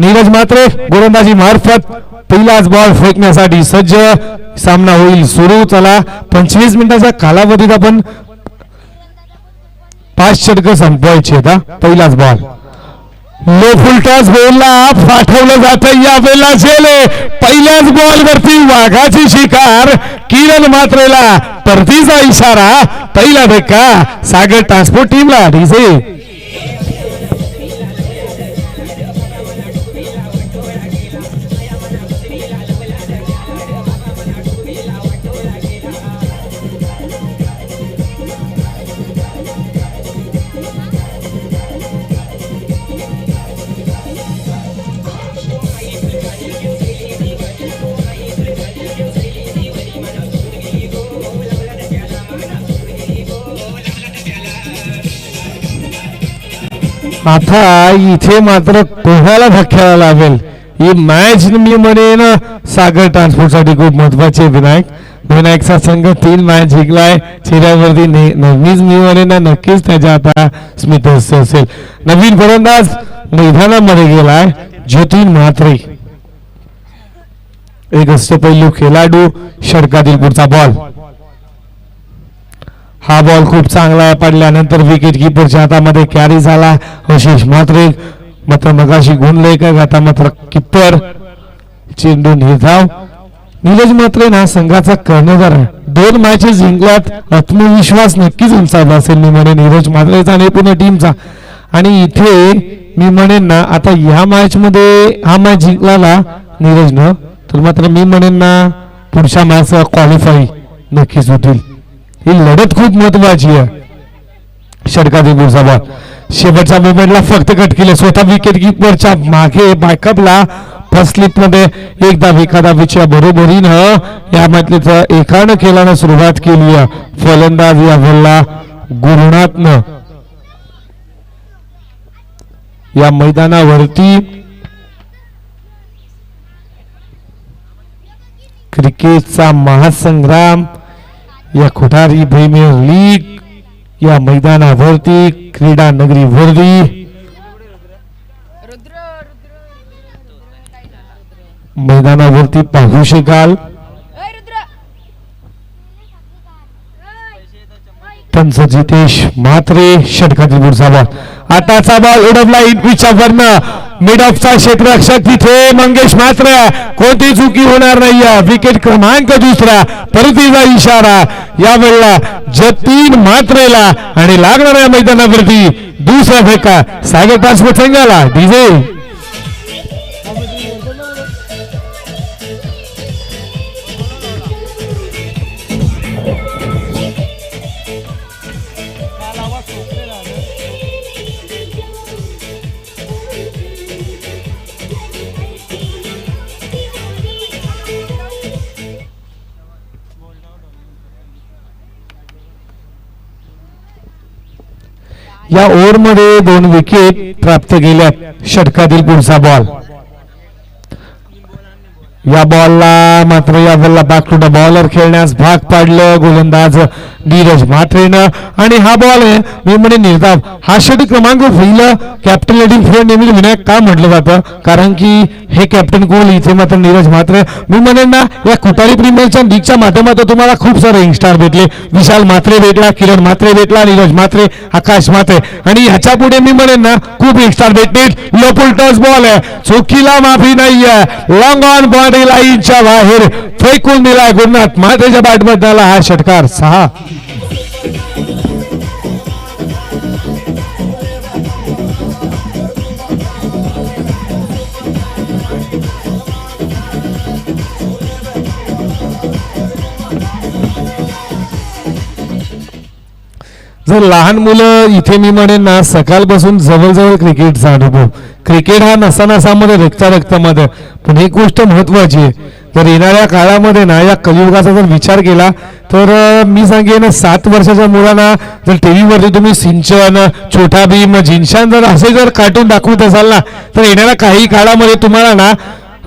नीरज मात्रे गोलंदाजी मार्फत पहिलाच बॉल फेकण्यासाठी सज्ज. सामना होईल सुरू. चला 25 मिनिटाच्या कालावधीत आपण 5 षटकं संपवायची आहेत. पहिलाच बॉल लो फुलटॉस बॉलला पाठवलं जातं. या वेळेला झेले पहिल्याच बॉल वरती वाघाची शिकार. किरण मात्रेला परतीचा इशारा. पहिला धक्का सागर ट्रान्सपोर्ट टीमला. डीजे आता इथे मात्र कोणाला धक्क्याला लागेल ही मॅच. मी म्हणेन सागर ट्रान्सपोर्ट साठी खूप महत्वाची. विनायकचा संघ 3 मॅच जिंकलाय. चेहऱ्यावरती नेहमीच मी म्हणेन नक्कीच त्याच्या आता स्मित असेल. नवीन फलंदाज मैदानामध्ये गेलाय जतीन म्हात्रे. एक अष्टपैलू खेळाडू. षटकातील पुढचा बॉल. हा बॉल खूप चांगला आहे. पडल्यानंतर विकेट किपरच्या हातामध्ये कॅरी झाला. आशिष म्हात्रे मात्र मगाशी गुणले का आता मात्र किपर चेंडू निर्धाव. नीरज म्हात्रे ना संघाचा कर्णधार आहे. 2 मॅचेस जिंकल्यात. आत्मविश्वास नक्कीच उंचावला असेल मी म्हणेन नीरज म्हात्रेचा आणि पूर्ण टीमचा. आणि इथे मी म्हणेन ना आता ह्या मॅच मध्ये हा मॅच जिंकला नीरजनं तर मात्र मी म्हणेन ना पुढच्या मॅच क्वालिफाय नक्कीच होतील. ही लढत खूप महत्वाची आहे. षटकातील पुढचा बॉल शेवटच्या मोमेंटला फक्त कट केले. स्वतः विकेट किपरच्या मागे बॅकअपला फर्स्ट स्लिप मध्ये एकदा एखाद्याच्या बरोबरीनं या मॅचचा एकानं खेळानं सुरुवात केली आहे. फलंदाज या वेळेला गुरुनाथनं या मैदानावरती क्रिकेटचा महासंग्राम या खुटारी प्रीमियर लीग या मैदानावरती क्रीडा नगरी वर्दी मैदानावरती पाहू शकाल. पंच जितेश म्हात्रे. षटकातील पुढचा बॉल. आताचा बॉल उडवला इनपिचच्या वरनं. मिड ऑफचा क्षेत्ररक्षक तिथे मंगेश म्हात्रे. कोणती चुकी होणार नाही. विकेट क्रमांक 2. परतीचा इशारा यावेळेला जतीन म्हात्रेला आणि लागणाऱ्या मैदानावरती दुसरा धक्का सागर ट्रान्सपोर्ट संघाला. डीजे या ओव्हरमध्ये 2 विकेट प्राप्त केल्या. षटकातील पुढचा बॉल. या बॉलला मात्र या बॉलला बॅक टू द बॉलर खेळण्यास भाग पाडलं गोलंदाज नीरज म्हात्रेनं. आणि हा बॉल आहे मी म्हणे निर्धाव. हा षटक क्रमांक पहिलं कॅप्टन लेडिंग फ्रेंड नेहमी विनायक का म्हटलं जातं कारण की हे कॅप्टन कोण इथे मात्र नीरज म्हात्रे. मी म्हणेन ना या खुटारी प्रीमियरच्या लीगच्या माध्यमातून तुम्हाला खूप सारे यंगस्टार भेटले. विशाल म्हात्रे भेटला, किरण म्हात्रे भेटला, नीरज म्हात्रे, आकाश म्हात्रे आणि ह्याच्या पुढे मी म्हणेन ना खूप यंगस्टार भेटतील. लोपुल टच बॉल आहे. चुकीला माफी नाहीये. लॉंग ऑन बॉडी लाईनच्या बाहेर फेकून दिलाय गुरुनाथ म्हात्रेच्या बॅटमध्ये आला हा षटकार. 6 जर लहान मुलं इथे मी म्हणेन ना सकाळपासून जवळजवळ क्रिकेटचा अनुभव. क्रिकेट हा नसानसामध्ये रक्तामध्ये. पण एक गोष्ट महत्वाची आहे जर येणाऱ्या काळामध्ये ना या कलियुगाचा जर विचार केला तर मी सांगेन 7 वर्षाच्या मुलांना जर टीव्हीवरती तुम्ही सिंचन, छोटा भीम, जिनशान जर असे जर कार्टून दाखवत असाल ना तर येणाऱ्या काही काळामध्ये तुम्हाला ना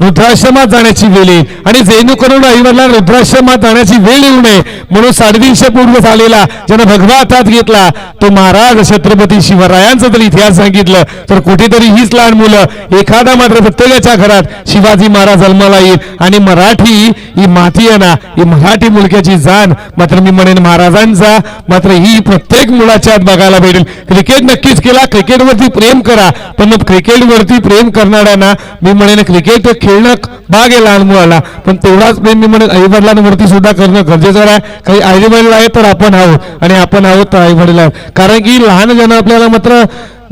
रुद्राश्रमात जाण्याची वेळ येईल आणि जेणेकरून आईवडिलांना रुद्राश्रमात जाण्याची वेळ येऊ नये म्हणून 350 पूर्व झालेला ज्यानं भगवा हातात घेतला तो महाराज छत्रपती शिवरायांचा जर इतिहास सांगितलं तर कुठेतरी हीच लहान मुलं एखादा मात्र प्रत्येकाच्या घरात शिवाजी महाराज जन्माला येईल आणि मराठी ही माती आहे ना ही मराठी मुलक्याची जाण मात्र मी म्हणेन महाराजांचा मात्र ही प्रत्येक मुलाच्या आत बघायला भेटेल. क्रिकेट नक्कीच केला, क्रिकेटवरती प्रेम करा पण मग क्रिकेटवरती प्रेम करणाऱ्यांना मी म्हणेन क्रिकेट खेळणं भाग आहे लहान मुलाला पण तेवढाच प्रेम मी म्हणेन आई वडिलांवरती सुद्धा करणं गरजेचं आहे. काही आई वडील आहेत तर आपण आहोत आणि आपण आहोत तर आई वडील आहेत कारण की लहान जण आपल्याला मात्र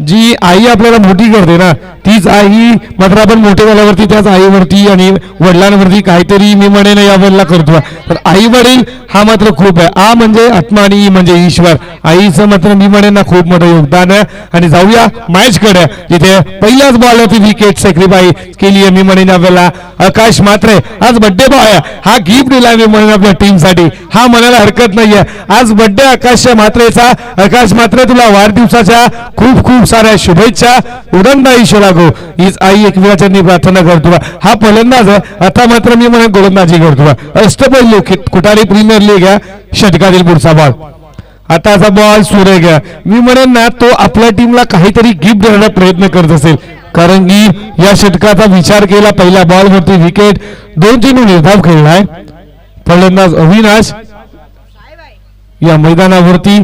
जी आई आपल्याला मोठी करते ना तीच आई मात्र आपण मोठे झाल्यावरती त्याच आईवरती आणि वडिलांवरती काहीतरी मी म्हणेन या वडिला करतो. तर आई वडील हा मात्र खूप आहे. आ म्हणजे आत्मा आणि ई म्हणजे ईश्वर. आईचं मात्र मी म्हणेन ना खूप मोठं योगदान आहे. आणि जाऊया मॅच कडे जिथे पहिल्याच बॉलवरती विकेट सॅक्रिफाईस केली आहे मी म्हणेन आपल्याला आकाश मात्रे. आज बड्डे बॉय हा गिफ्ट दिला मी म्हणेन आपल्या टीमसाठी हा म्हणायला हरकत नाहीये. आज बड्डे आकाश मात्रेचा. आकाश मात्रे तुला वाढदिवसाच्या खूप खूप साऱ्या शुभेच्छा. उदंड आयुष्य लागो हीच आई एकमेकांनी प्रार्थना करतो. हा फलंदाज आहे आता मात्र मी म्हणेन गोलंदाजी करतो. अष्टपैलू कुठारी प्रीमियर लीग आहे षटकातील पुढचा बॉल. आताचा बॉल सुरेख आहे मी म्हणेन ना तो आपल्या टीमला काहीतरी गिफ्ट देण्याचा प्रयत्न करत असेल कारण की या षटकाचा विचार केला. पहिल्या बॉलवरती विकेट 2 चेंडू निर्धाव खेळलाय फलंदाज अविनाश. या मैदानावरती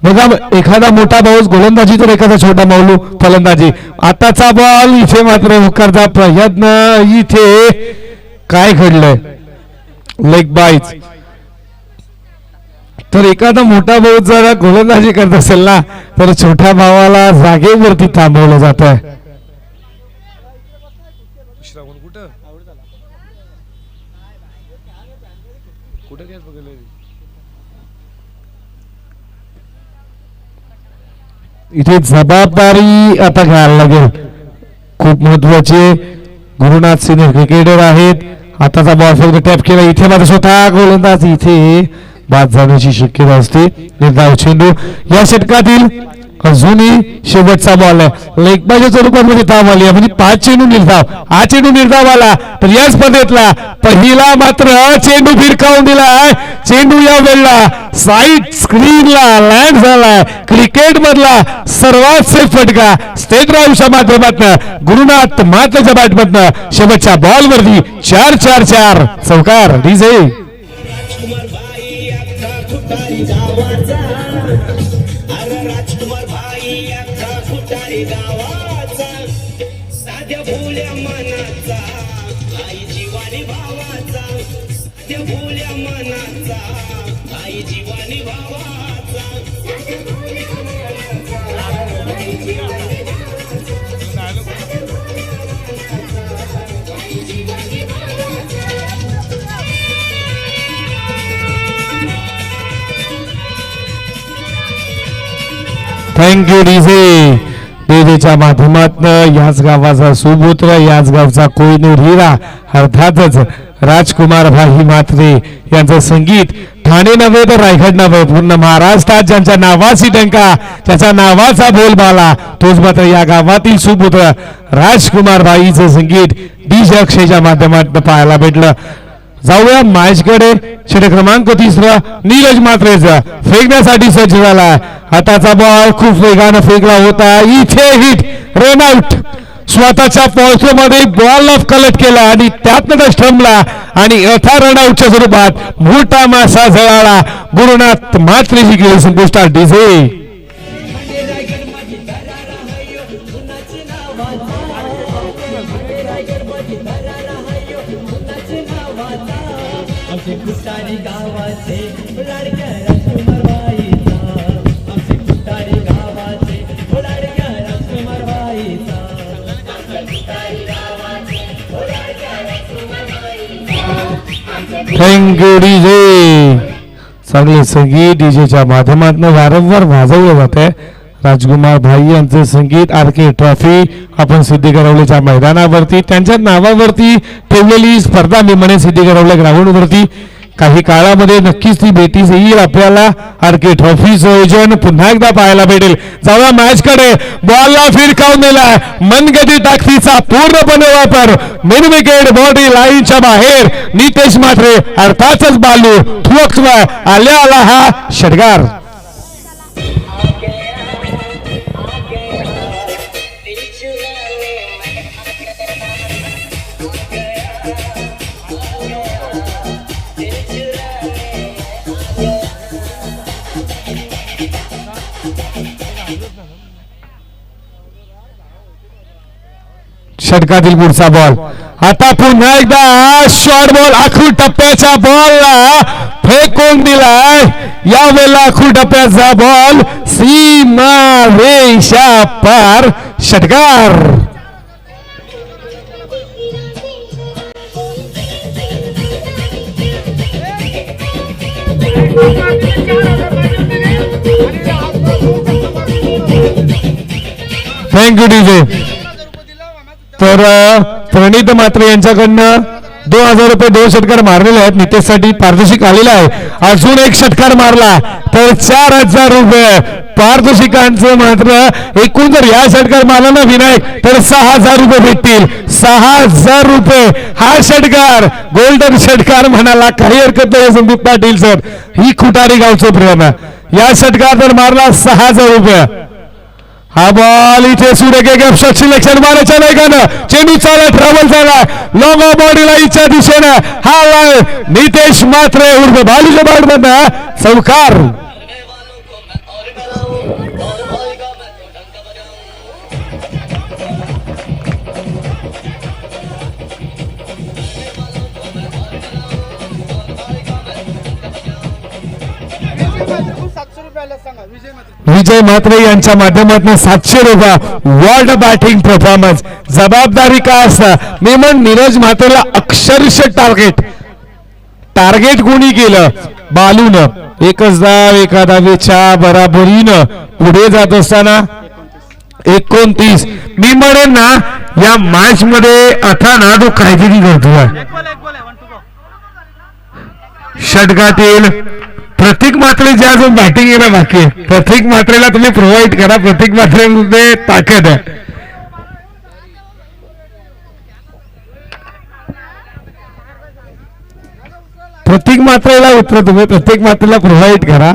बघा एखादा मोठा बाऊस गोलंदाजी तर एखादा छोटा माऊलू फलंदाजी. आताचा बॉल इथे मात्र होकारचा प्रयत्न. इथे काय घडलंय लेग बाईच तर एखादा मोठा भाऊ जर गोलंदाजी करत असेल ना तर छोट्या भावाला जागेवरती थांबवलं जात आहे. इथे जबाबदारी आता घ्यायला लागेल खूप महत्वाचे. गुरुनाथ सिनियर क्रिकेटर आहेत. आताचा बॉल फक्त टॅप केला इथे मात्र स्वतः गोलंदाज इथे बाद जाण्याची शक्यता असते. निर्धाव चेंडू या षटकातील अजूनही शेवटचा बॉल आहे लेग बायच्या स्वरूपामध्ये धाव आली म्हणजे 5 चेंडू निर्धाव. हा चेंडू निर्धाव आला तर या स्पर्धेतला पहिला मात्र चेंडू फिरकावून दिलाय. चेंडू या वेळेला साईड स्क्रीनला लँड झालाय. क्रिकेट मधला सर्वात सेफ फटका स्टेट ड्राईव्हच्या माध्यमातून गुरुनाथ मात्रच्या बॅटमधनं शेवटच्या बॉलवरती 4-4-4 चौकार. डीजे राजकुमार भाई अख्खा फुटारी गावाचा साध्या भोल्या मनाचा आई जीवानी भावाचा. साध्या भोल्या मनाचा आई जीवानी भावाचा. Thank you DJ. डीजेच्या माध्यमातून याच गावाचा सुपुत्र याच गावचा कोहिनूर हिरा अर्थातच राजकुमार भाई म्हात्रे यांचं संगीत ठाणे नव्हे तर रायगड नव्हे पूर्ण महाराष्ट्रात ज्यांच्या नावाची टंका ज्याच्या नावाचा बोलबाला तोच मात्र या गावातील सुपुत्र राजकुमार भाईचं संगीत डीजे अक्षयच्या माध्यमातून पाहायला भेटलं. जाऊया मॅच कडे. षटक क्रमांक 3 नीरज मात्रेचा फेकण्यासाठी सज्ज झाला. हाताचा बॉल खूप वेगानं फेकला होता. इथे हिट रनआउट. स्वतःच्या पॉल्सोमध्ये बॉल ऑफ कलेक्ट केला आणि त्यातनं स्टंपला आणि 18 रनआउटच्या स्वरूपात मोठा मासा जळाला. गुरुनाथ मात्रेची गेली संपुष्टात. डीजे कुटारी गावाचे लाडक्या राजकुमार बाईचा. आमचे कुटारी गावाचे लाडक्या राजकुमार बाईचा. Thank you DJ. चांगले संगीत डीजेच्या माध्यमातून वारंवार वाजवलं जात आहे. राजकुमार भाई यांचे संगीत आरके ट्रॉफी आपण सिद्धिगरवलेच्या मैदानावरती त्यांच्या नावावरती ठेवलेली स्पर्धा मी म्हणे सिद्धिगरवले ग्राउंडवरती काही काळामध्ये नक्कीच ती भेटी येईल आपल्याला आरके ट्रॉफीचं आयोजन पुन्हा एकदा पाहायला भेटेल. जाऊया मॅच कडे. बॉलला फिरकावून दिलाय मनगती ताकदीचा पूर्णपणे वापर. मिड विकेट बॉडी लाईनच्या बाहेर नितेश म्हात्रे अर्थातच बालू ठोकवा आल्या आला हा षटकार. षटकातील पुढचा बॉल. आता पुन्हा एकदा शॉर्ट बॉल आखू टप्प्याच्या बॉलला फेकून दिलाय. यावेळेला आखू टप्प्याचा बॉल सीमा रेषा पार षटकार. Thank you DJ. तर प्रणित म्हात्रे यांच्याकडनं 2000 रुपये 2 षटकार मारलेले आहेत. नितेशसाठी पारितोषिक आलेलं आहे. अजून एक षटकार मारला तर 4000 रुपये पारितोषिकांचं. मात्र एकूण जर या षटकार मारला ना विनायक तर 6000 रुपये भेटतील. 6000 रुपये हा षटकार गोल्डन षटकार म्हणाला काही हरकत नाही. संदीप पाटील सर ही खुटारी गावचं प्रेम. या षटकार जर मारला 6000 रुपये. हा बॉल इथे सूर्य सिलेक्शन मारायच्या वेगानं चेंडू चालला ट्रॅव्हल झाला लॉंग बॉडी लाईनच्या दिशेनं. हा नितेश म्हात्रे उर्फ बालूच्या बॉलमधनं चौकार. विजय म्हात्रे यांच्या माध्यमातून 700 रुपये. World batting performance. जबाबदारी काय असतं मी म्हण नीरज म्हात्रेला अक्षरशः टार्गेट कोणी केलं बालूनं. एकच धाव एका धावेच्या बराबरीनं पुढे जात असताना 29. मी म्हणेन ना या मॅच मध्ये आता ना तो काहीतरी करतोय. षटकातील प्रतीक म्हात्रे जे अजून बॅटिंग येणं बाकी आहे. प्रतीक म्हात्रेला तुम्ही प्रोव्हाइड करा. प्रतीक म्हात्रेमध्ये ताकद आहे. प्रतीक म्हात्रेला उत्तर तुम्ही प्रतीक म्हात्रेला प्रोव्हाइड करा.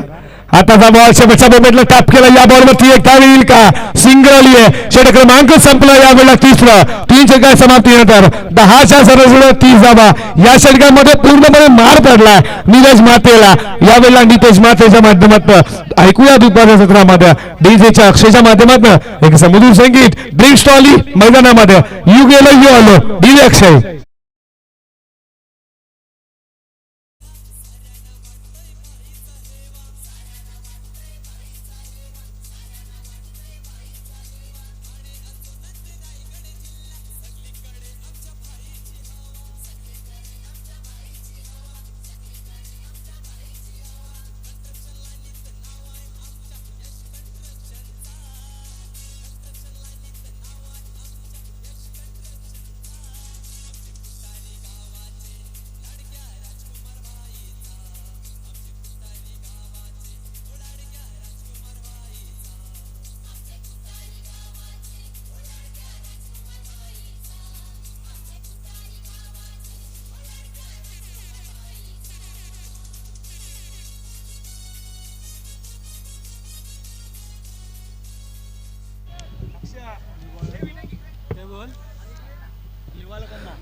आताचा बॉल शेवटच्या मोमेंटला टॅप केला. या बॉलवरती एक धाव येईल का. सिंगल आली आहे. षटक क्रमांक संपला यावेळेला 3 षटकार समाप्तीनंतर 10च्या सरसोड 30 धावा. या षटकामध्ये पूर्णपणे मार पडलाय नीरज म्हात्रेला. यावेळेला नितेश म्हात्रेच्या माध्यमातून ऐकूया दुपारच्या सत्रामध्ये डीजेच्या अक्षयच्या माध्यमातून एक समृद्ध संगीत ड्रिंक स्टॉली मैदानामध्ये. यू गेलो यू आलो डीजे अक्षय.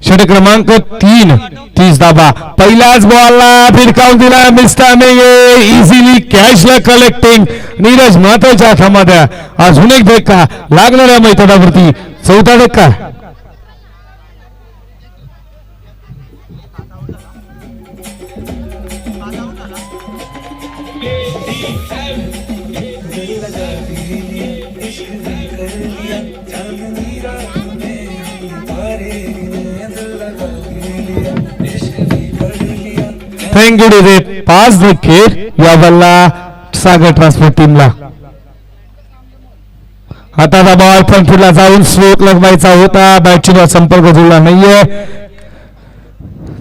षटक क्रमांक 3 30 धावा. पहिल्याच बॉलला फिरकावून दिला मिस्टर मेये. इझिली कॅशला कलेक्टिंग नीरज म्हात्रेच्या हातामध्ये. अजून एक धक्का लागणाऱ्या मैदानावरती. 4था धक्का. Thank you DJ. 5 धक्के यावरला सागर ट्रान्सपोर्ट टीमला. आता बॉल फ्रंटफुटला जाऊन स्ट्रोक लगवायचा होता. बॅटची संपर्क जुळला नाहीये.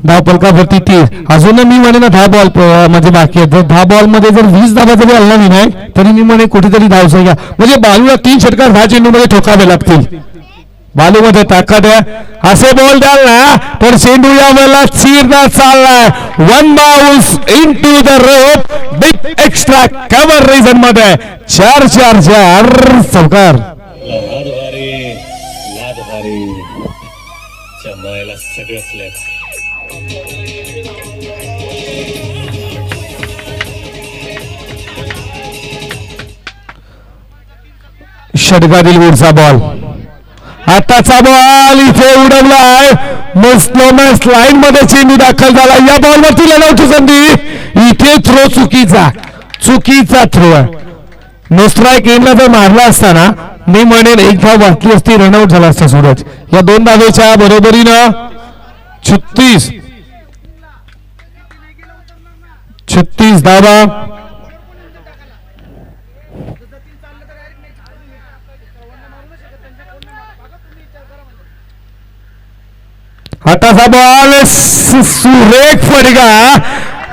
धावपलकावरती 30. अजून मी म्हणेन 10 बॉल म्हणजे बाकी आहेत. जर 10 बॉल मध्ये जर 20 धावा जरी आला नाही तरी मी म्हणे कुठेतरी धावसंख्या म्हणजे बालूला 3 षटकार 10 चेंडूमध्ये ठोकावे लागतील. बालूमध्ये ताकद आहे. असे बॉल द्याल ना तर चेंडू यावेळेला चिरता चाललाय. 1 bounce into the rope big extra cover reason मध्ये 4-4 चौकार. लाद भारी जमायला सगळंच लय. षटकातील पुढचा बॉल. आताचा बॉल इथे उडवलाय. मस्त लाईन मध्ये चेंडू दाखल झाला. या बॉलवरती लढवची संधी. इथे थ्रो चुकीचा थ्रो आहे. नो स्ट्राईक एंडला जर मारला असताना मी म्हणेन एक धाव वाचली असती, रनआउट झाला असता सूरज. या 2 धावेच्या बरोबरीनं 36 धावा. आताचा बॉल सुरेख फटका.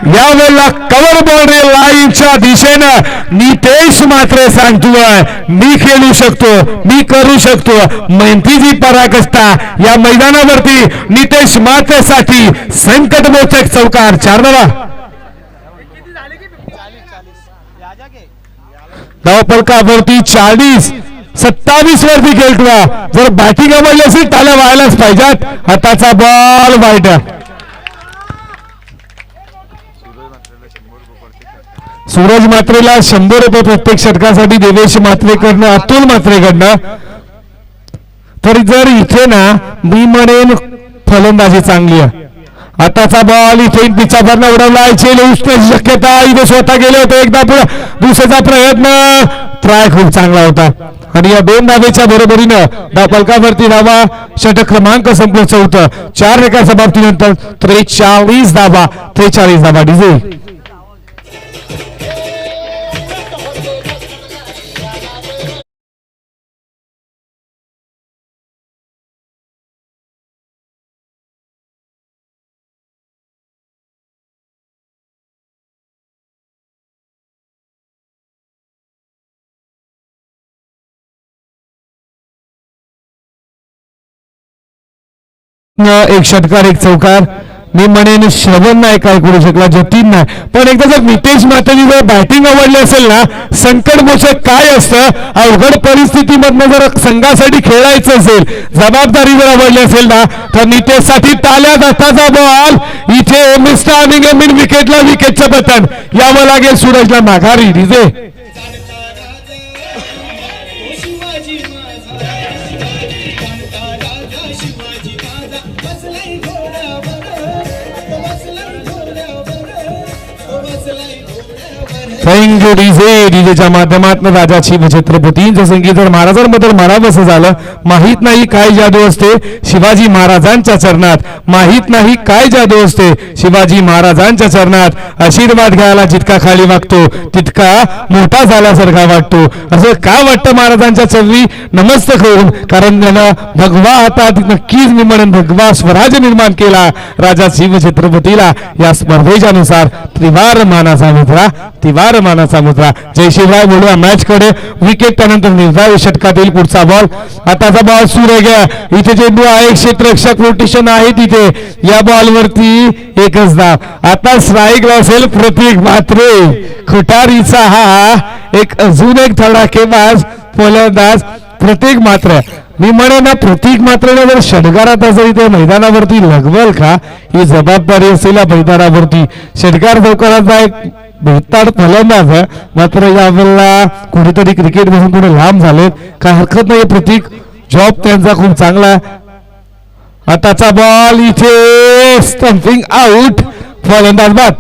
यावेळेला कव्हर बाउंड्री लाईनच्या दिशेनं नितेश मात्रे सांगतोय मी खेळू शकतो, मी करू शकतो. मेहनतीची पराकाष्ठा या मैदानावरती नितेश मात्रेसाठी संकटमोचक चौकार. 4 धावा. धावपलकावरती 40-27 वरती खेळतोय. जर बॅटिंग आवडली असेल त्याला व्हायलाच पाहिजेत. हाताचा बॉल वाईट. सूरज मात्रेला 100 रुपये प्रत्येक षटकासाठी देवेश मात्रेकडनं, अतुल मात्रेकडनं. तरी जर इथे ना मी म्हणेन फलंदाजी चांगली आहे. आताचा बॉल इथे पिचावरनं उडवला. उचण्याची शक्यता. इथे स्वतः गेले होते एकदा पुढे. दुसऱ्याचा प्रयत्न ट्राय खूप चांगला होता आणि या 2 धावेच्या बरोबरीनं धावपलकावरती धावा. षटक क्रमांक संपलं 4. 4 एका समाप्तीनंतर 43 धावा. 43 धावा. डीजे एक षटकार एक चौकार. मी म्हणेन श्रवण नाही काय करू शकला, जतीन नाही. पण एकदा जर नितेश मात्रेनी जर बॅटिंग आवडली असेल ना, संकटमोचक काय असतं, अवघड परिस्थितीमधनं जर संघासाठी खेळायचं असेल, जबाबदारी जर आवडली असेल ना तर नितेशसाठी टाळ्या. दत्ताचा बॉल इथे मिस्टर विकेटला विकेटचं बटन यावं लागेल सूरजला माघारी. DJ thank you. डीजेच्या माध्यमातून राजा शिवछत्रपतींचं संगीत जर महाराजांबद्दल म्हणावंसं झालं, माहित नाही काय जादू असते शिवाजी महाराजांच्या चरणात. माहित नाही काय जादू असते शिवाजी महाराजांच्या चरणात. आशीर्वाद घ्यायला जितका खाली वागतो तितका मोठा झाल्यासारखा वाटतो. असं का वाटतं महाराजांच्या चरणी नमस्तक होऊन? कारण त्यानं भगवा हातात नक्कीच मी म्हणून भगवा स्वराज्य निर्माण केला राजा शिवछत्रपतीला. या स्पर्धेच्या नुसार त्रिवार मानाचा मुद्रा. जय शिवराय बोलूया मॅच कडे. विकेट त्यानंतर निर्धाव षटकातील पुढचा बॉल. आताचा बॉल सुरू आहे. इथे चेंडू आहे, क्षेत्ररक्षक रोटेशन आहे तिथे. या बॉलवरती एकच धाव. आता स्ट्राईक असेल प्रतीक मात्रे. खुटारीचा हा एक अजून एक धडाकेबाज फलंदाज प्रतीक मात्रे. मी म्हणेन ना प्रतीक मात्रेने जर षटकारात असेल इथे मैदानावरती लगवल का, ही जबाबदारी असेल या मैदानावरती. षटकार चौकाराचा एक बेताड फलंदाज आहे, मात्र यावेळेला कुठेतरी क्रिकेट पासून पुढे लांब झालेत. काय हरकत नाही, प्रतीक जॉब त्यांचा खूप चांगला आहे. आताचा बॉल इथे स्टंपिंग आउट. फलंदाज बाद.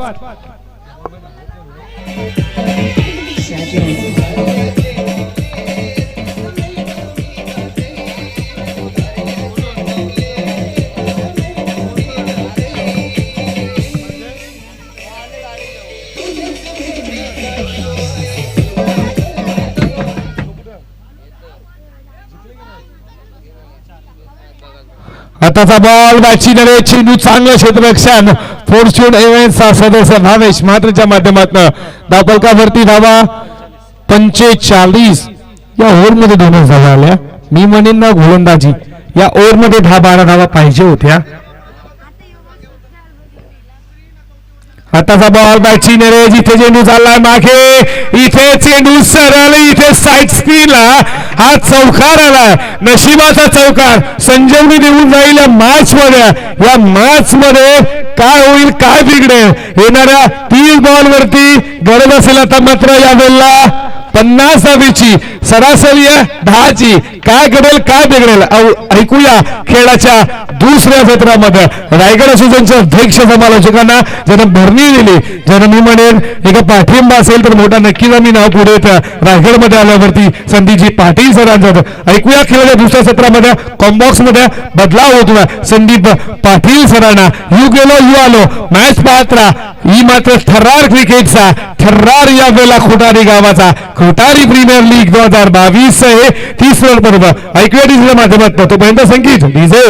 हाताचा बॉल बॅचिनरे चेंडू चांगलं क्षेत्ररक्षण फॉर्च्यून इव्हेंट्सचा सदस्य भावेश मात्रच्या माध्यमातून धावफलकावरती धावा 45 या ओव्हरमध्ये 2 धावा आल्या. मी म्हणेन ना गोलंदाजी या ओव्हरमध्ये 10-12 धावा पाहिजे होत्या. हाताचा बॉल बॅचिनरे जिथे चेंडू चाललाय मागे इथे चेंडू सरळ इथे साईड स्क्रीनला हा चौकार आलाय. नशिबाचा चौकार संजीवनी देऊन जाईल या मॅच मध्ये काय होईल काय बिघडेल येणाऱ्या 30 बॉल वरती गरज असेल आता मात्र या वेळेला 50 धावेची सरासरी 10ची काय घडेल काय बिघडेल ऐकूया खेळाच्या दुसऱ्या सत्रामध्ये. रायगड असोसिएशनच्या अध्यक्ष समालोचकांना ज्यांना भरणी दिली ज्यांना मी म्हणेन एका पाठिंबा असेल तर मोठा नक्कीच आम्ही नाव पुढे रायगड मध्ये आल्यावरती संदीपजी पाटील सरांचं. ऐकूया खेळाच्या दुसऱ्या सत्रामध्ये कॉम्बॉक्स मध्ये बदलाव होतोय संदीप पाटील सरांना. यू गेलो यू आलो मॅच पाहत्रा ही मात्र थर्रार क्रिकेटचा थर्रार या वेळेला खोटारी गावाचा खोटारी प्रीमियर लीग 2022 हे 30 पर्व ऐकूया डीजेच्या माध्यमातून. तोपर्यंत संगीत डीजे.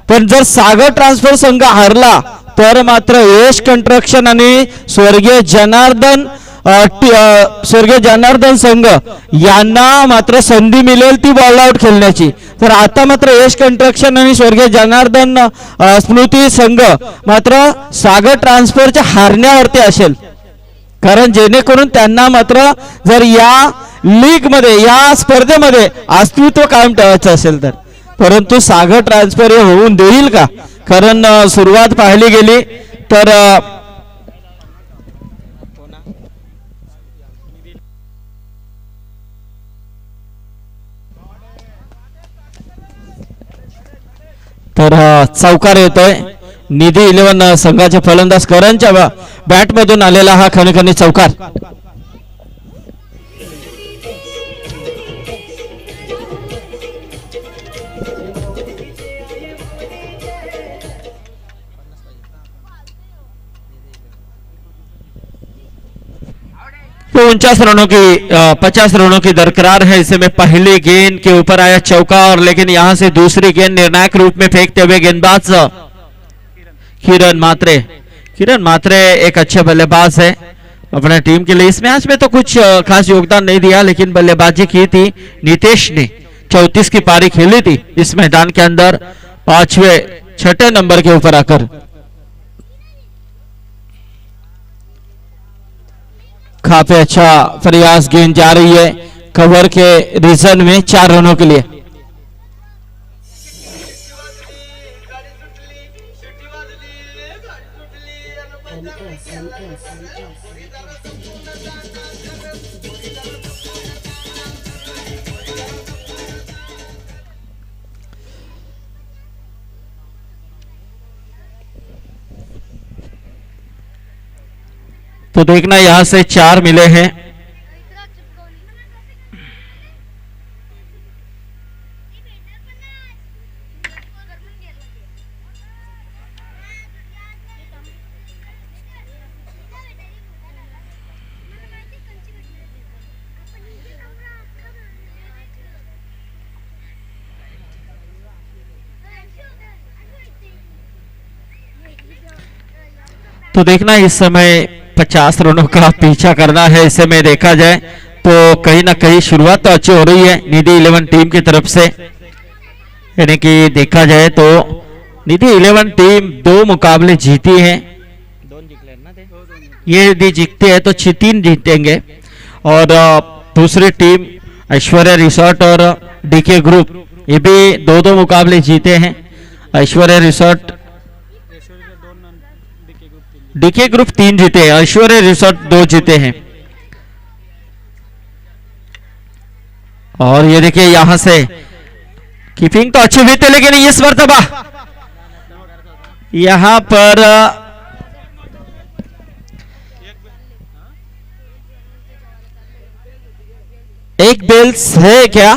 पण जर सागर ट्रान्सफर संघ हारला तर मात्र यश कंस्ट्रक्शन आणि स्वर्गीय जनार्दन संघ यांना मात्र संधी मिळेल ती बॉल आउट खेळण्याची. तर आता मात्र यश कंस्ट्रक्शन आणि स्वर्गीय जनार्दन स्मृती संघ मात्र सागर ट्रान्सफरच्या हारण्यावरती असेल. कारण जेणेकरून त्यांना मात्र जर या लीग मध्ये या स्पर्धेमध्ये अस्तित्व कायम ठेवायचं असेल तर. परंतु सागर ट्रान्सफर हे होऊन देईल का. कारण सुरुवात पाहिली गेली तर चौकार येतोय. निधी 11 संघाचे फलंदाज करणच्या बॅट मधून आलेला हा खणखणी चौकार. तो 50 रनों की दरकरार है. इसे में पहली गेंद के ऊपर आया चौका और लेकिन यहां से दूसरी गेंद निर्णायक रूप में फेंकते हुए गेंदबाज किरण मात्रे एक अच्छे बल्लेबाज है अपने टीम के लिए. इस मैच में तो कुछ खास योगदान नहीं दिया लेकिन बल्लेबाजी की थी नितेश ने. 34 की पारी खेली थी इस मैदान के अंदर 5वें 6ठे नंबर के ऊपर आकर. काफी अच्छा प्रयास, गेंद जा रही है कवर के रीजन में 4 रनों के लिए। तो देखना यहां से 4 मिले हैं। तो देखना इस समय 50 रनों का पीछा करना है। इसे में देखा जाए तो कहीं ना कहीं शुरुआत तो अच्छी हो रही है निधि 11 टीम की तरफ से, यानी कि देखा जाए तो निधि 11 टीम 2 मुकाबले जीती है। ये यदि जीतते हैं तो 3 जीतेंगे। और दूसरी टीम ऐश्वर्या रिसोर्ट और डीके ग्रुप, ये भी 2-2 मुकाबले जीते हैं। ऐश्वर्या रिसोर्ट, डीके ग्रुप 3 जीते हैं, ऐश्वर्या रिसोर्ट 2 जीते हैं। और ये देखिए यहां से कीपिंग तो अच्छी हुई थी, लेकिन इस मर्तबा यहां पर एक बेल्स है क्या?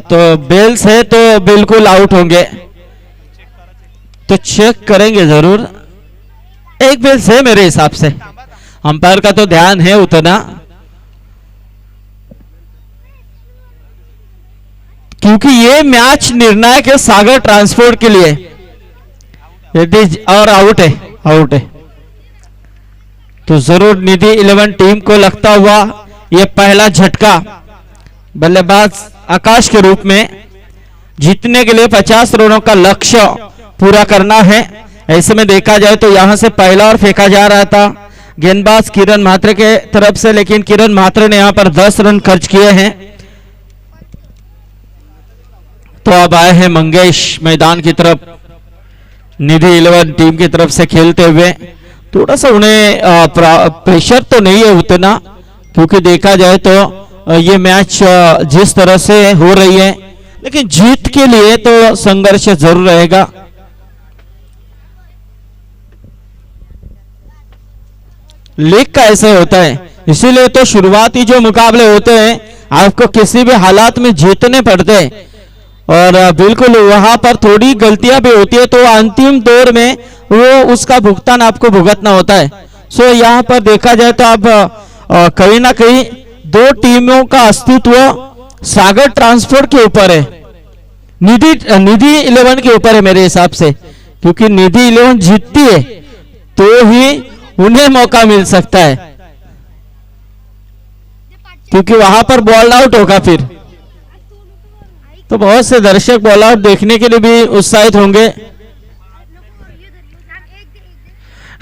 तो बेल्स है तो बिल्कुल आउट होंगे, तो चेक करेंगे जरूर। एक बेल्स है मेरे हिसाब से, अंपायर का तो ध्यान है उतना, क्योंकि ये मैच निर्णायक है सागर ट्रांसपोर्ट के लिए। यदि और आउट है तो जरूर निधि 11 टीम को लगता हुआ ये पहला झटका बल्लेबाज आकाश के रूप में जीतने के लिए 50 रनों का लक्ष्य पूरा करना है। ऐसे में देखा जाए तो यहां से पहला और फेंका जा रहा था गेंदबाज किरण म्हात्रे के तरफ से, लेकिन किरण म्हात्रे ने यहां पर 10 रन खर्च किए हैं। तो अब आए हैं मंगेश मैदान की तरफ, निधि 11 टीम की तरफ से खेलते हुए। थोड़ा सा उन्हें प्रेशर तो नहीं है उतना, क्योंकि देखा जाए तो ये मैच जिस तरह से हो रही है, लेकिन जीत के लिए तो संघर्ष जरूर रहेगा। लीग का ऐसे होता है, इसीलिए तो शुरुआती जो मुकाबले होते हैं आपको किसी भी हालात में जीतने पड़ते हैं, और बिल्कुल वहां पर थोड़ी गलतियां भी होती है तो अंतिम दौर में वो उसका भुगतान आपको भुगतना होता है। सो यहाँ पर देखा जाए तो अब कहीं ना कहीं 2 टीमों का अस्तित्व सागर ट्रांसपोर्ट के ऊपर है, निधि 11 के ऊपर है मेरे हिसाब से, क्योंकि निधि 11 जीतती है तो ही उन्हें मौका मिल सकता है, क्योंकि वहां पर बॉल आउट होगा फिर तो बहुत से दर्शक बॉल आउट देखने के लिए भी उत्साहित होंगे।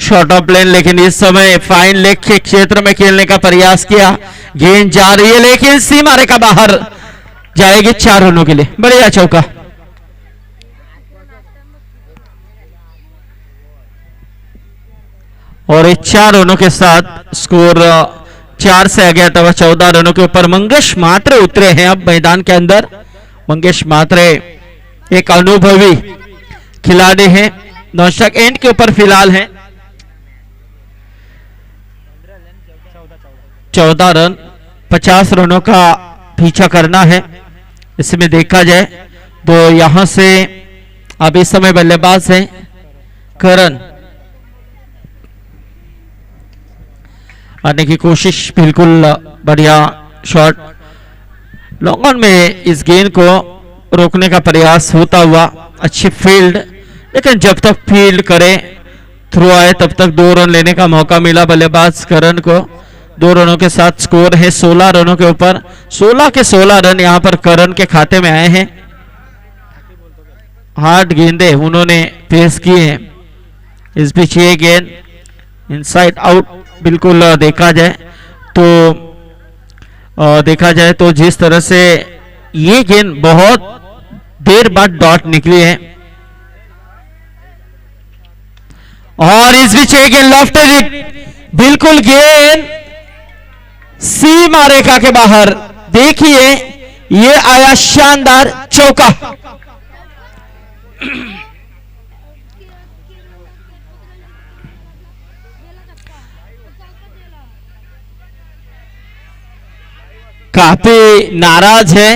शॉर्ट ऑफ प्लेन, लेकिन इस समय फाइन लेग के क्षेत्र में खेलने का प्रयास किया, गेंद जा रही है लेकिन सीमा रेखा बाहर जाएगी 4 रनों के लिए। बढ़िया चौका। और 4 रनों के साथ स्कोर 4 से आ गया था 14 रनों के ऊपर। मंगेश म्हात्रे उतरे हैं अब मैदान के अंदर। मंगेश म्हात्रे एक अनुभवी खिलाड़ी हैं, नौशक एंड के ऊपर फिलहाल हैं। 14 रन, 50 रनों का पीछा करना है। इसमें देखा जाए तो यहां से अब इस समय बल्लेबाज हैं करण, आने की कोशिश, बिल्कुल बढ़िया शॉट। लॉन्ग ऑन में इस गेंद को रोकने का प्रयास होता हुआ, अच्छी फील्ड, लेकिन जब तक फील्ड करे थ्रो आए तब तक 2 रन लेने का मौका मिला बल्लेबाज करण को। 2 रनों के साथ स्कोर है 16 रनों के ऊपर। 16 के 16 रन यहां पर करण के खाते में आए हैं। 8 गेंदे उन्होंने पेश की हैं। इस बीच ये गेंद इनसाइड आउट बिल्कुल देखा जाए तो देखा जाए तो जिस तरह से ये गेंद बहुत देर बाद डॉट निकली है और इस बीच ये गेंद लॉफ्टेड हिट, बिल्कुल गेंद सीमा रेखा के बाहर। देखिए ये आया शानदार चौका। काफी नाराज है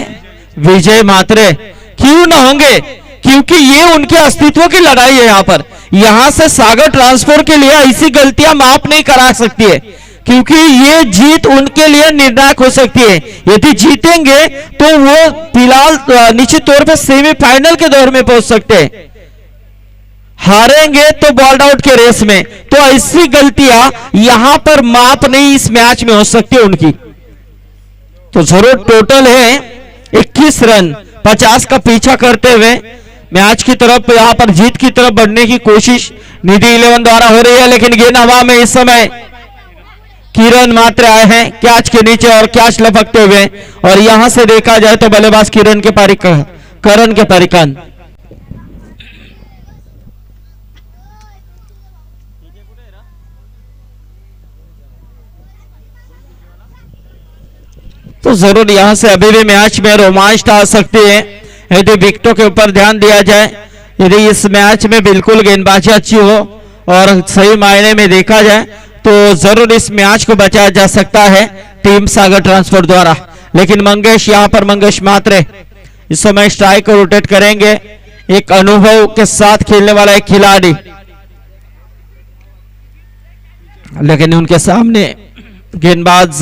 विजय मात्रे, क्यों ना होंगे, क्योंकि ये उनके अस्तित्व की लड़ाई है। यहां से सागर ट्रांसपोर्ट के लिए ऐसी गलतियां माफ नहीं करा सकती है, क्योंकि ये जीत उनके लिए निर्णायक हो सकती है। यदि जीतेंगे तो वो फिलहाल निश्चित तौर पर सेमीफाइनल के दौर में पहुंच सकते हैं, हारेंगे तो बॉल्ड आउट के रेस में। तो ऐसी गलतियां यहां पर माफ नहीं इस मैच में हो सकती है उनकी। तो जरूर टोटल है 21 रन, 50 का पीछा करते हुए मैच की तरफ, यहां पर जीत की तरफ बढ़ने की कोशिश निधि 11 द्वारा हो रही है। लेकिन गेंद हवा में इस समय किरण मात्र आए हैं कैच के नीचे और कैच लपकते हुए, और यहां से देखा जाए तो बल्लेबाज करण के परिकन। तो जरूर यहां से अभी भी मैच में रोमांच आ सकती है यदि विकेटों के ऊपर ध्यान दिया जाए। यदि इस मैच में बिल्कुल गेंदबाजी अच्छी हो और सही मायने में देखा जाए तो जरूर इस मैच को बचाया जा सकता है टीम सागर ट्रांसपोर्ट द्वारा। लेकिन मंगेश, यहां पर मंगेश मात्रे इस समय स्ट्राइक को रोटेट करेंगे, एक अनुभव के साथ खेलने वाला एक खिलाड़ी, लेकिन उनके सामने गेंदबाज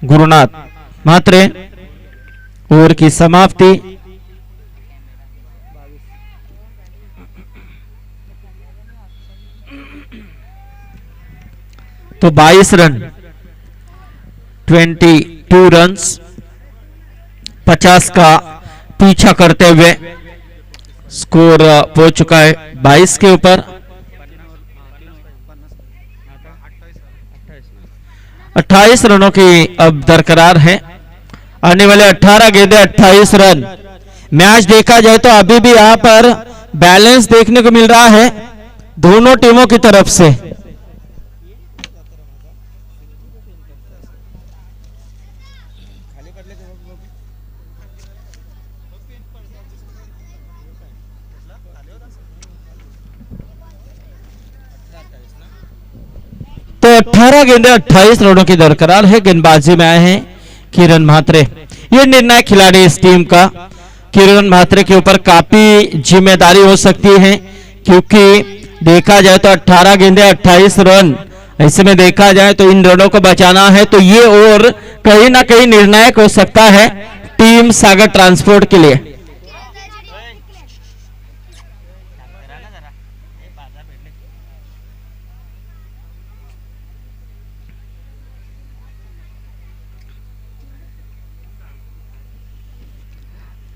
गुरुनाथ मात्रे। ओवर की समाप्ति। तो 22 रन, 22 रन्स, 50 का पीछा करते हुए स्कोर पहुंच चुका है 22 के ऊपर। 28 रनों की अब दरकरार है, आने वाले 18 गेंदे 28 रन। मैच देखा जाए तो अभी भी यहां पर बैलेंस देखने को मिल रहा है दोनों टीमों की तरफ से। तो 18 गेंदे 28 रनों की दरकरार है। गेंदबाजी में आए हैं किरण म्हात्रे, ये निर्णायक खिलाड़ी इस टीम का। किरण म्हात्रे के ऊपर काफी जिम्मेदारी हो सकती है, क्योंकि देखा जाए तो 18 गेंदे 28 रन, ऐसे में देखा जाए तो इन रनों को बचाना है तो ये और कहीं ना कहीं निर्णायक हो सकता है टीम सागर ट्रांसपोर्ट के लिए।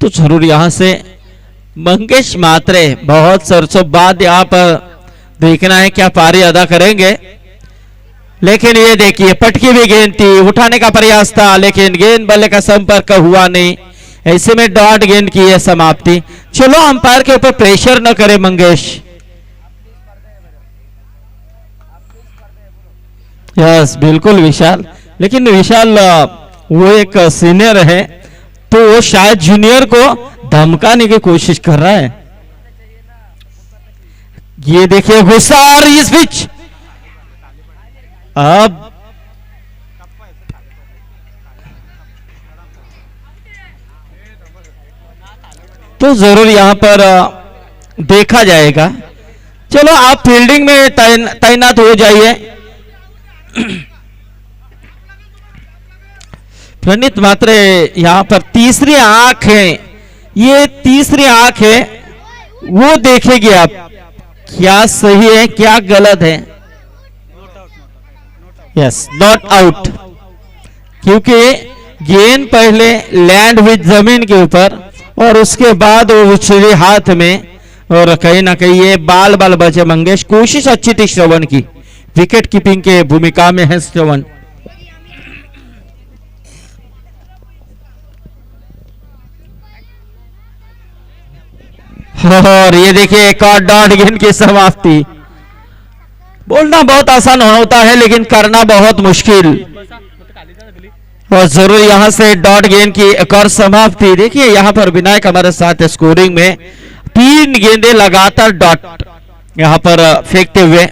तो जरूर यहां से मंगेश मात्रे बहुत सरसों बाद यहां पर देखना है क्या पारी अदा करेंगे। लेकिन ये देखिए पटकी भी गेंद थी, उठाने का प्रयास था, लेकिन गेंद बल्ले का संपर्क हुआ नहीं, ऐसे में डॉट गेंद की है समाप्ति। चलो अंपायर के ऊपर प्रेशर न करे मंगेश। यस बिल्कुल विशाल, लेकिन विशाल वो एक सीनियर है तो वो शायद जूनियर को धमकाने की कोशिश कर रहा है। ये देखिए गुस्सा, और इस बीच अब तो जरूर यहां पर देखा जाएगा। चलो आप फील्डिंग में तैनात हो जाइए। प्रणीत मात्रे यहां पर तीसरी आंख है, ये तीसरी आंख है, वो देखेगी आप क्या सही है क्या गलत है। यस नॉट आउट, क्योंकि गेंद पहले लैंड हुई जमीन के ऊपर और उसके बाद वो उछली हाथ में, और कहीं ना कहीं ये बाल बाल बचे। मंगेश कोशिश अच्छी थी श्रवण की, विकेट कीपिंग के भूमिका में है श्रवण। और ये देखिए एक और डॉट गेंद की समाप्ति। बोलना बहुत आसान होता है लेकिन करना बहुत मुश्किल। और जरूर यहां से डॉट गेंद की एक और समाप्ति। देखिए यहां पर विनायक हमारे साथ स्कोरिंग में 3 गेंदें लगातार डॉट यहां पर फेंकते हुए।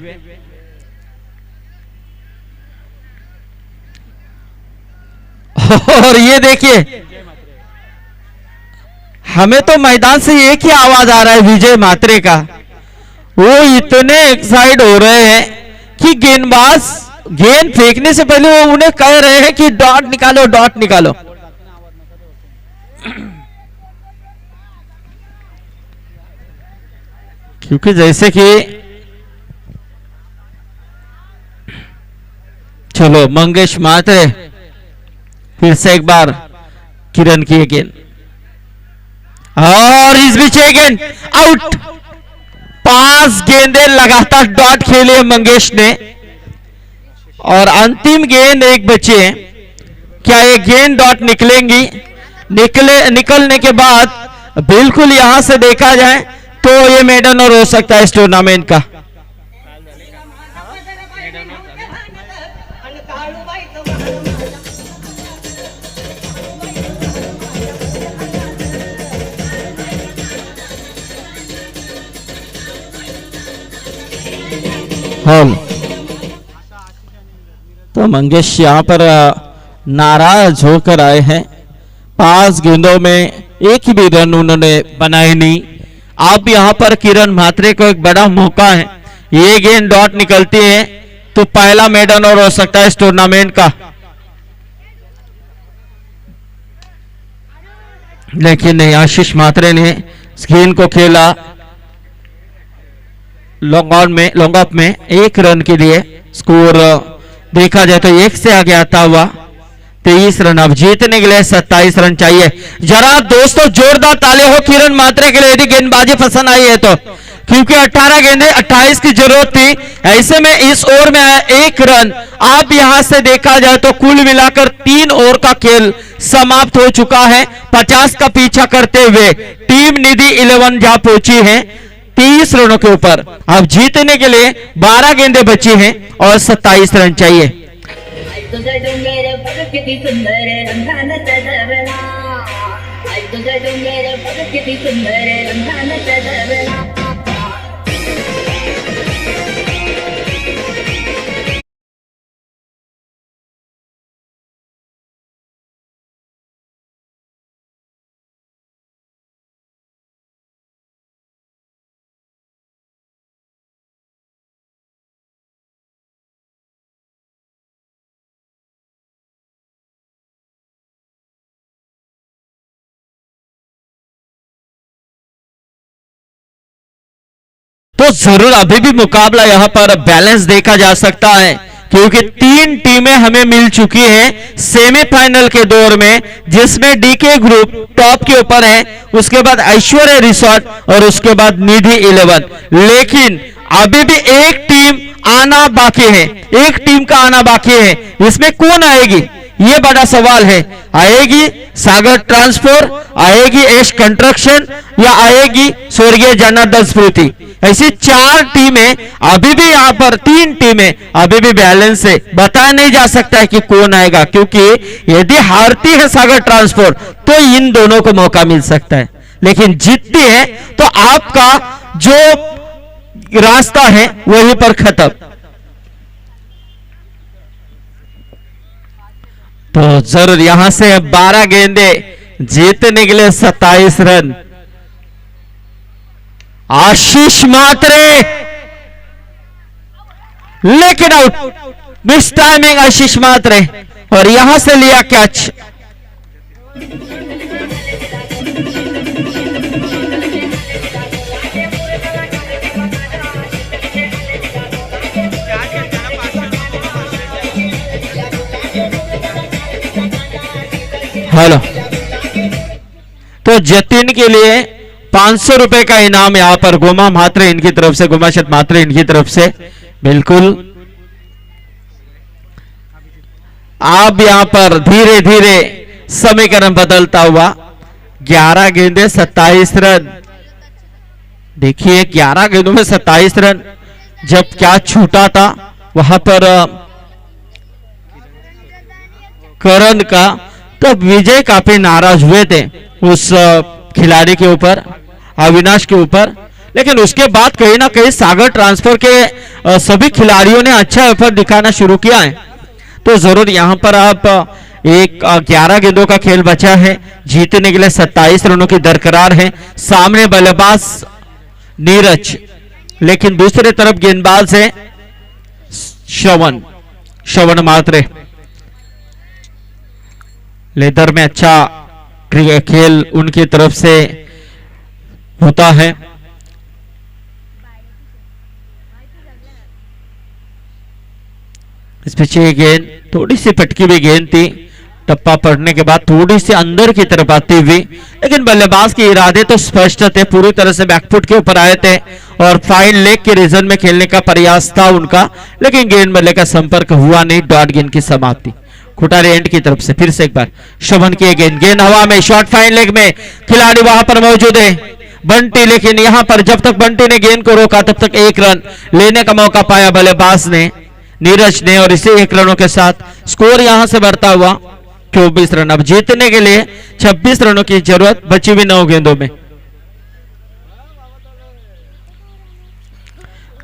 और ये देखिए हमें तो मैदान से एक ही आवाज आ रहा है विजय मात्रे का। वो इतने एक्साइट हो रहे हैं कि गेंदबाज गेंद फेंकने से पहले वो उन्हें कह रहे हैं कि डॉट निकालो डॉट निकालो। क्योंकि जैसे कि चलो मंगेश मात्रे फिर से एक बार किरण की गेंद और इस बीच गेंद आउट। 5 गेंदें लगातार डॉट खेले मंगेश ने और अंतिम गेंद एक बचे। क्या ये गेंद डॉट निकलेंगी? निकलने के बाद बिल्कुल यहां से देखा जाए तो ये मेडन और हो सकता है इस टूर्नामेंट का। तो मंगेश यहां पर नाराज होकर आए हैं। 5 गेंदों में एक भी रन उन्होंने बनाए नहीं। अब यहां पर किरण म्हात्रे को एक बड़ा मौका है। ये गेंद डॉट निकलती है तो पहला मेडल और हो सकता है इस टूर्नामेंट का। लेकिन नहीं, आशीष म्हात्रे ने इस गेंद को खेला लॉन्ग ऑफ में 1 रन के लिए। स्कोर देखा जाए तो 1 से आगे आता हुआ 23 रन। अब जीतने के लिए 27 रन चाहिए। जरा दोस्तों जोरदार ताले हो किरण म्हात्रे के लिए यदि गेंदबाजी पसंद आई है तो, क्योंकि 18 गेंदे 28 की जरूरत थी। ऐसे में इस ओवर में आया 1 रन। आप यहां से देखा जाए तो कुल मिलाकर 3 ओवर का खेल समाप्त हो चुका है। 50 का पीछा करते हुए टीम निधि 11 जहां पहुंची है 30 रनों के ऊपर। अब जीतने के लिए 12 गेंदें बची हैं और 27 रन चाहिए। तुझा डोंगर बघ किती सुंदर रंगाचा धवला, आई तुझा डोंगर बघ किती सुंदर रंगाचा धवला। तो जरूर अभी भी मुकाबला यहां पर बैलेंस देखा जा सकता है, क्योंकि 3 टीमें हमें मिल चुकी हैं सेमीफाइनल के दौर में, जिसमें डीके ग्रुप टॉप के ऊपर है, उसके बाद ऐश्वर्या रिसोर्ट और उसके बाद निधि 11। लेकिन अभी भी एक टीम आना बाकी है, एक टीम का आना बाकी है। इसमें कौन आएगी ये बड़ा सवाल है। आएगी सागर ट्रांसपोर्ट, आएगी एश कंस्ट्रक्शन या आएगी स्वर्गीय जनार्दन स्मृति। ऐसी 4 टीमें अभी भी यहां पर 3 टीमें अभी भी बैलेंस से बताया नहीं जा सकता है कि कौन आएगा, क्योंकि यदि हारती है सागर ट्रांसपोर्ट तो इन दोनों को मौका मिल सकता है, लेकिन जीतती है तो आपका जो रास्ता है वहीं पर खत्म। तो जरूर यहां से 12 गेंदे जीतने के लिए 27 रन। आशीष म्हात्रे लेकिन out, miss timing Ashish Mhatre, और यहां से लिया कैच। हेलो, तो जतिन के लिए 500 रुपए का इनाम यहां पर गोमा म्हात्रे इनकी तरफ से, गोमाशत म्हात्रे इनकी तरफ से। बिल्कुल आप यहां पर धीरे धीरे समीकरण बदलता हुआ 11 गेंदे 27 रन। देखिए 11 गेंदों में 27 रन, जब क्या छूटा था वहां पर करण का, तब विजय काफी नाराज हुए थे उस खिलाड़ी के ऊपर, अविनाश के ऊपर। लेकिन उसके बाद कहीं ना कहीं सागर ट्रांसफर के सभी खिलाड़ियों ने अच्छा एफर्ट दिखाना शुरू किया है। तो जरूर यहां पर आप 11 गेंदों का खेल बचा है, जीतने के लिए 27 रनों की दरकरार है। सामने बल्लेबाज नीरज, लेकिन दूसरी तरफ गेंदबाज है श्रवण मात्रे। लेदर में अच्छा खेल उनकी तरफ से होता है। इस पीछे गेंद थोड़ी सी पटकी हुई गेंद थी, टप्पा पड़ने के बाद थोड़ी सी अंदर की तरफ आती हुई, लेकिन बल्लेबाज के इरादे तो स्पष्ट थे, पूरी तरह से बैकफुट के ऊपर आए थे और फाइन लेग के रीजन में खेलने का प्रयास था उनका, लेकिन गेंद बल्ले का संपर्क हुआ नहीं। डॉट गेंद की समाप्ति खुटारी एंड की तरफ से। फिर से एक बार शोभन की गेंद हवा में, शॉर्ट फाइन लेग में, खिलाड़ी वहां पर मौजूद है बंटी, लेकिन यहां पर जब तक बंटी ने गेंद को रोका तब तक 1 रन लेने का मौका पाया बल्लेबाज ने, नीरज ने, और इसे 1 रनों के साथ स्कोर यहां से बढ़ता हुआ 24 रन। अब जीतने के लिए 26 रनों की जरूरत बची हुई 9 गेंदों में।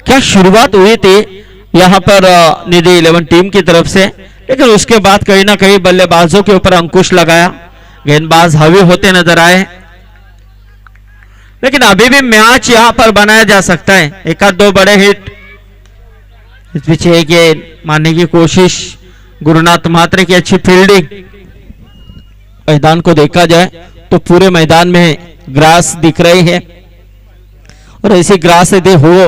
क्या शुरुआत हुई थी यहां पर निधि 11 टीम की तरफ से, लेकिन उसके बाद कहीं ना कहीं बल्लेबाजों के ऊपर अंकुश लगाया, गेंदबाज हावी होते नजर आए, लेकिन अभी भी मैच यहां पर बनाया जा सकता है। 1-2 बड़े हिट, इस पीछे गेंद मारने की कोशिश, गुरुनाथ मात्रे की अच्छी फील्डिंग। मैदान को देखा जाए तो पूरे मैदान में ग्रास दिख रही है, और ऐसी ग्रास यदि हो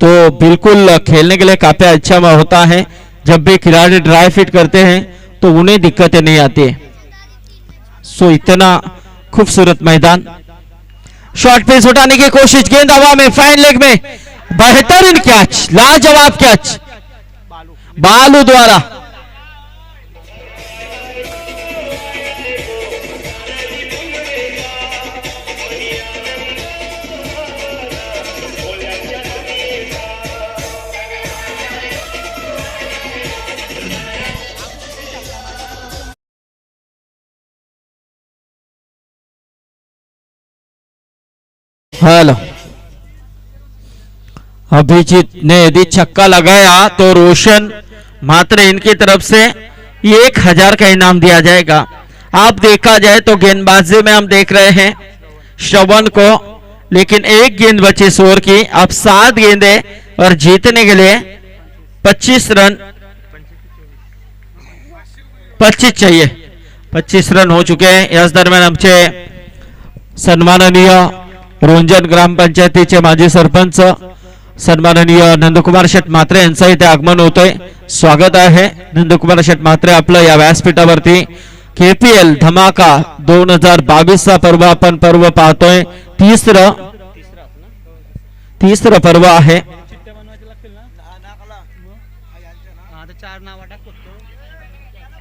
तो बिल्कुल खेलने के लिए काफी अच्छा होता है। जब भी खिलाड़ी ड्राई फिट करते हैं तो उन्हें दिक्कतें नहीं आती है। सो इतना खूबसूरत मैदान। शॉर्ट पिच उठाने की कोशिश, गेंद हवा में, फाइन लेग में, बेहतरीन कैच, लाजवाब कैच बालू द्वारा। हेलो, अभिजीत ने यदि छक्का लगाया तो रोशन मात्र इनकी तरफ से 1000 का इनाम दिया जाएगा। आप देखा जाए तो गेंदबाजी में हम देख रहे हैं श्रवण को, लेकिन 1 गेंद बची इस ओवर की। अब 7 गेंदें और जीतने के लिए 25 रन, 25 चाहिए, 25 रन हो चुके हैं। याच दरम्यान आमचे सन्माननीय रोंजन ग्रामपंचायतीचे माजी सरपंच सन्माननीय नंदकुमार शेट म्हात्रे यांचं इथे आगमन होतंय। स्वागत आहे नंदकुमार शेट म्हात्रे आपलं या व्यासपीठावरती। केपीएल धमाका 2022 चा पर्व आपण पर्व पाहतोय, तिसरं पर्व आहे।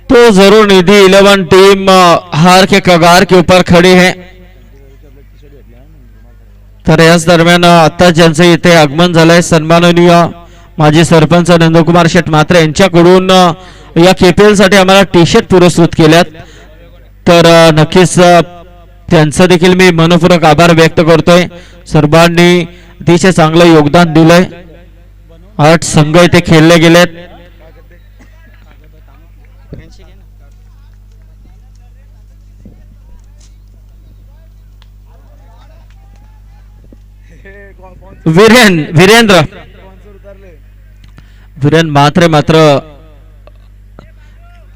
तो जरूर निधि 11 टीम हार के कगार के ऊपर खड़ी है। तर याच दरम्यान आता ज्यांचं इथे आगमन झालंय सन्माननीय माजी सरपंच नंदकुमार शेट म्हात्रे यांच्याकडून या केपीएल साठी आम्हाला टी शर्ट पुरस्कृत केल्यात, तर नक्कीच त्यांचं देखील मी मनपूर्वक आभार व्यक्त करतोय। सर्वांनी अतिशय चांगलं योगदान दिलंय। 8 संघ इथे खेळले गेलेत। वीरेंद्र मात्र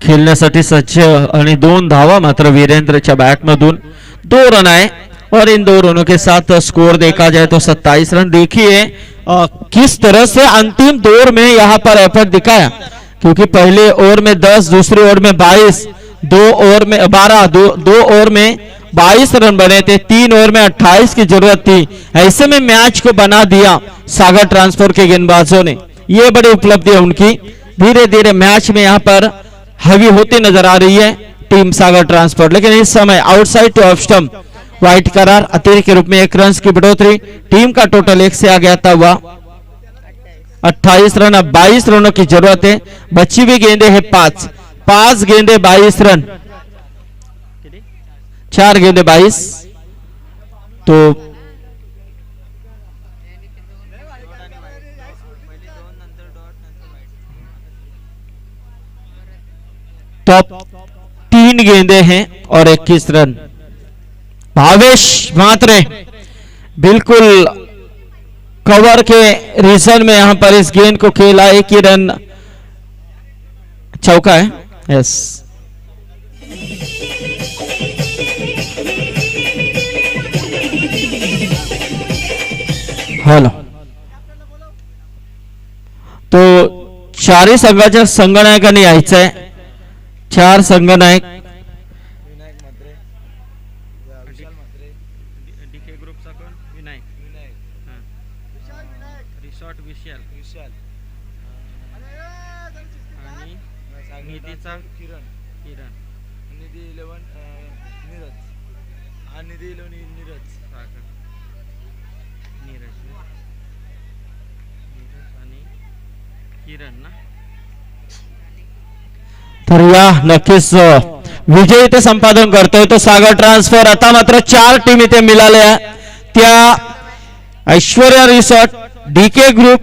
खेलण्यासाठी सज्ज आणि 2 धावा मात्र वीरेंद्रच्या बॅट मधून, 2 रन है और इन 2 रनों के साथ स्कोर देखा जाए तो 27 रन। देखिए किस तरह से अंतिम दौर में यहाँ पर एफर्ट दिखाया, क्योंकि पहले ओवर में 10, दूसरे ओवर में 22, 2 ओवर में 12, 2 ओवर में 22 रन बने थे, 3 ओवर में 28 की जरूरत थी। ऐसे में मैच को बना दिया सागर ट्रांसफर के गेंदबाजों ने, ये बड़ी उपलब्धि है उनकी। धीरे धीरे मैच में यहाँ पर हावी होती नजर आ रही है टीम सागर ट्रांसफर, लेकिन इस समय outside two off stump white करार, अतिरिक्त के रूप में 1 रन की बढ़ोतरी, टीम का टोटल 1 से आगे आता हुआ 28 रन। अब 22 रनों की जरूरत है, बची हुई गेंदे है 5 गेंदे 22 रन, 4 गेंदे 22, तो टॉप 3 गेंदे हैं और 21 रन। भावेश मात्रे बिल्कुल कवर के रीजन में यहां पर इस गेंद को खेला, 1 ही रन, चौका है। यस, हॅलो, तो 4 संघाच्या संगणकाने यायचं आहे, 4 संगणक तर या नक्कीच विजय इथे संपादन करतोय तो सागर ट्रान्सफर। आता मात्र 4 टीम इथे मिळाल्या, त्या ऐश्वर्या रिसॉर्ट, डीके ग्रुप,